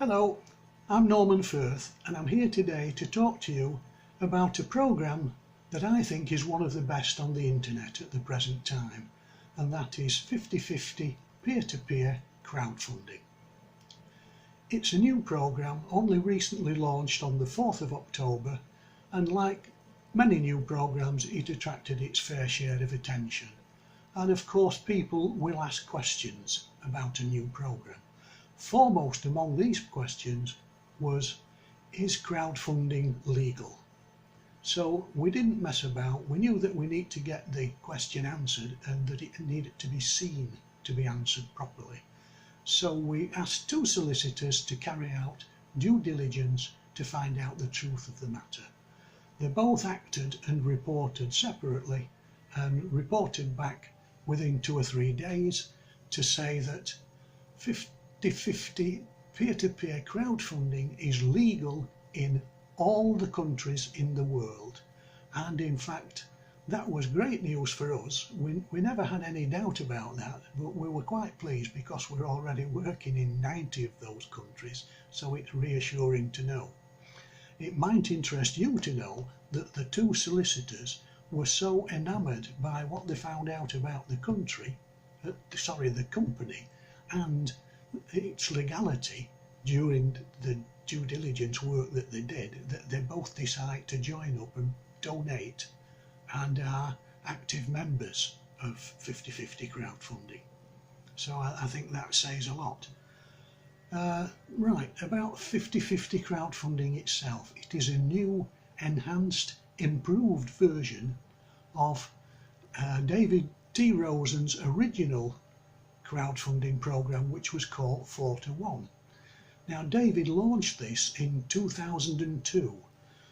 Hello, I'm Norman Firth and I'm here today to talk to you about a programme that I think is one of the best on the internet at the present time, and that is 50/50 peer-to-peer crowdfunding. It's a new programme only recently launched on the 4th of October, and like many new programmes it attracted its fair share of attention. And of course people will ask questions about a new programme. Foremost among these questions was, is crowdfunding legal? So we didn't mess about. We knew that we need to get the question answered and that it needed to be seen to be answered properly. So we asked two solicitors to carry out due diligence to find out the truth of the matter. They both acted and reported separately and reported back within 2 or 3 days to say that 50/50 peer-to-peer crowdfunding is legal in all the countries in the world. And in fact, that was great news for us. We never had any doubt about that, but we were quite pleased because we're already working in 90 of those countries, so it's reassuring to know. It might interest you to know that the two solicitors were so enamoured by what they found out about the company and its legality during the due diligence work that they did, that they both decided to join up and donate and are active members of 50/50 crowdfunding. So I think that says a lot. Right, about 50/50 crowdfunding itself. It is a new, enhanced, improved version of David T. Rosen's original crowdfunding program, which was called 4-to-1. Now David launched this in 2002,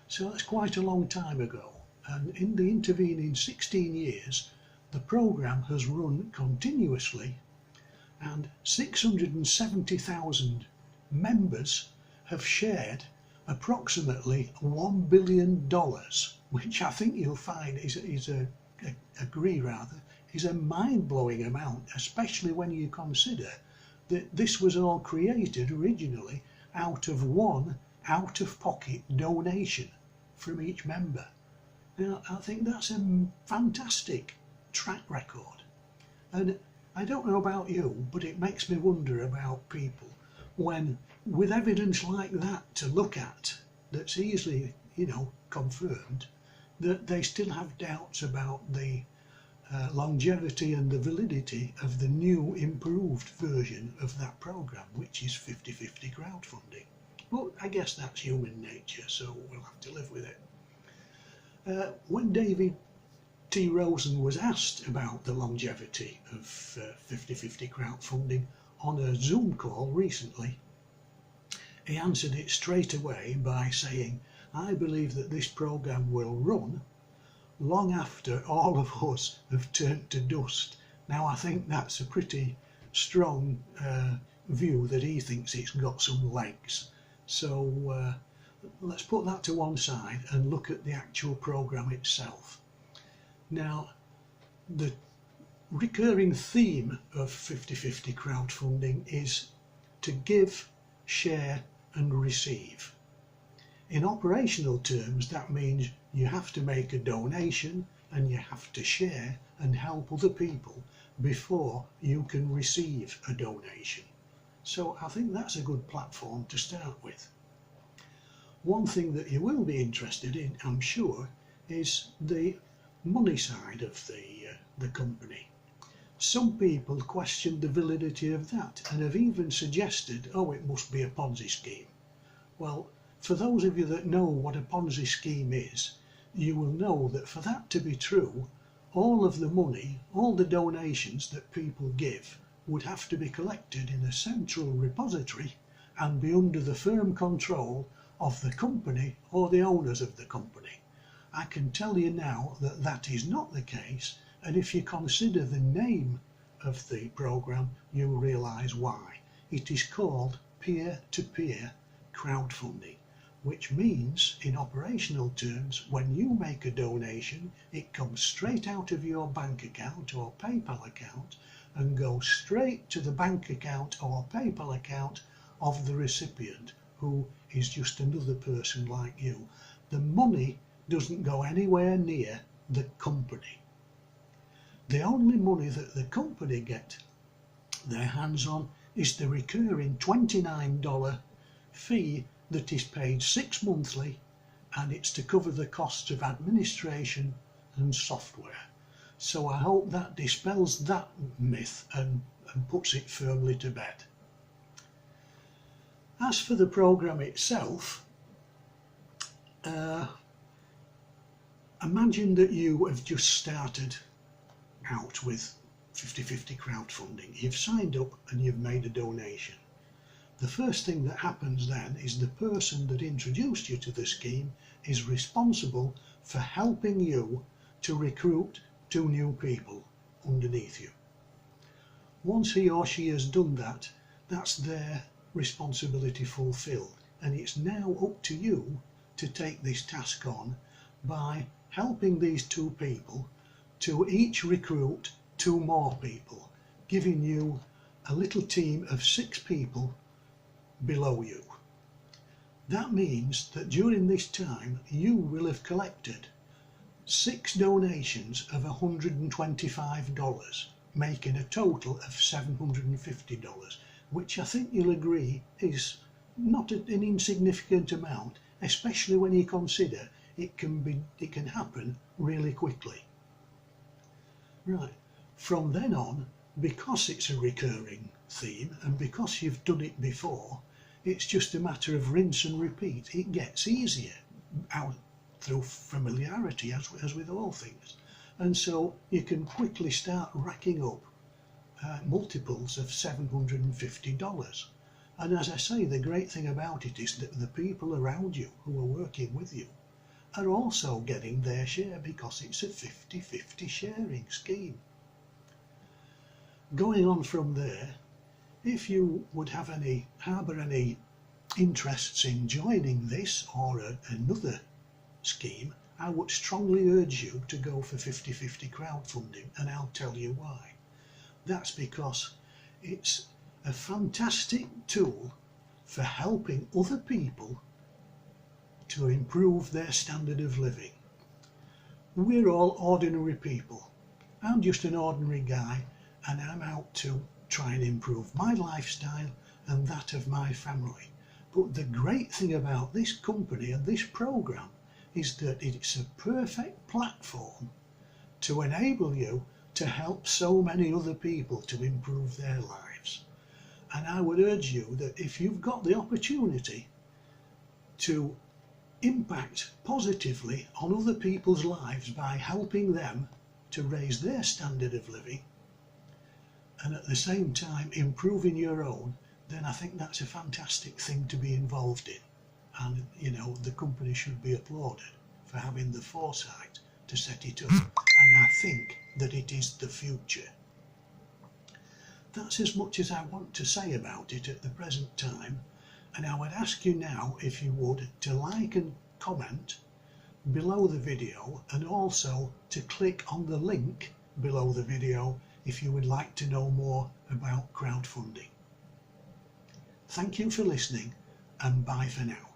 so that's quite a long time ago, and in the intervening 16 years the program has run continuously, and 670,000 members have shared approximately $1 billion, which I think you'll find is a mind-blowing amount, especially when you consider that this was all created originally out of one out-of-pocket donation from each member. Now I think that's a fantastic track record, and I don't know about you, but it makes me wonder about people when, with evidence like that to look at, that's easily, confirmed, that they still have doubts about the longevity and the validity of the new improved version of that program, which is 50/50 crowdfunding. But I guess that's human nature, so we'll have to live with it. When David T. Rosen was asked about the longevity of 50/50 crowdfunding on a Zoom call recently, he answered it straight away by saying, "I believe that this program will run long after all of us have turned to dust." Now I think that's a pretty strong view, that he thinks it's got some legs. So let's put that to one side and look at the actual program itself. Now the recurring theme of 50/50 crowdfunding is to give, share and receive. In operational terms, that means you have to make a donation and you have to share and help other people before you can receive a donation. So I think that's a good platform to start with. One thing that you will be interested in, I'm sure, is the money side of the company. Some people question the validity of that and have even suggested, oh, it must be a Ponzi scheme. Well, for those of you that know what a Ponzi scheme is, you will know that for that to be true, all of the money, all the donations that people give would have to be collected in a central repository and be under the firm control of the company or the owners of the company. I can tell you now that that is not the case, and if you consider the name of the program, you'll realise why. It is called peer-to-peer crowdfunding, which means in operational terms, when you make a donation, it comes straight out of your bank account or PayPal account and goes straight to the bank account or PayPal account of the recipient, who is just another person like you. The money doesn't go anywhere near the company. The only money that the company get their hands on is the recurring $29 fee that is paid 6 monthly, and it's to cover the costs of administration and software. So I hope that dispels that myth and puts it firmly to bed. As for the programme itself, imagine that you have just started out with 50/50 crowdfunding. You've signed up and you've made a donation. The first thing that happens then is the person that introduced you to the scheme is responsible for helping you to recruit 2 new people underneath you. Once he or she has done that, that's their responsibility fulfilled, and it's now up to you to take this task on by helping these 2 people to each recruit 2 more people, giving you a little team of 6 people below you. That means that during this time you will have collected 6 donations of $125, making a total of $750, which I think you'll agree is not an insignificant amount, especially when you consider it can happen really quickly. Right, from then on, because it's a recurring theme and because you've done it before, it's just a matter of rinse and repeat. It gets easier out through familiarity, as with all things, and so you can quickly start racking up multiples of $750. And as I say, the great thing about it is that the people around you who are working with you are also getting their share, because it's a 50/50 sharing scheme. Going on from there, if you would harbour any interests in joining this or another scheme, I would strongly urge you to go for 50/50 crowdfunding, and I'll tell you why. That's because it's a fantastic tool for helping other people to improve their standard of living. We're all ordinary people. I'm just an ordinary guy, and I'm out to try and improve my lifestyle and that of my family. But the great thing about this company and this programme is that it's a perfect platform to enable you to help so many other people to improve their lives. And I would urge you that if you've got the opportunity to impact positively on other people's lives by helping them to raise their standard of living, and at the same time improving your own, then I think that's a fantastic thing to be involved in. And you know, the company should be applauded for having the foresight to set it up, and I think that it is the future. That's as much as I want to say about it at the present time, and I would ask you now, if you would, to like and comment below the video, and also to click on the link below the video if you would like to know more about crowdfunding. Thank you for listening, and bye for now.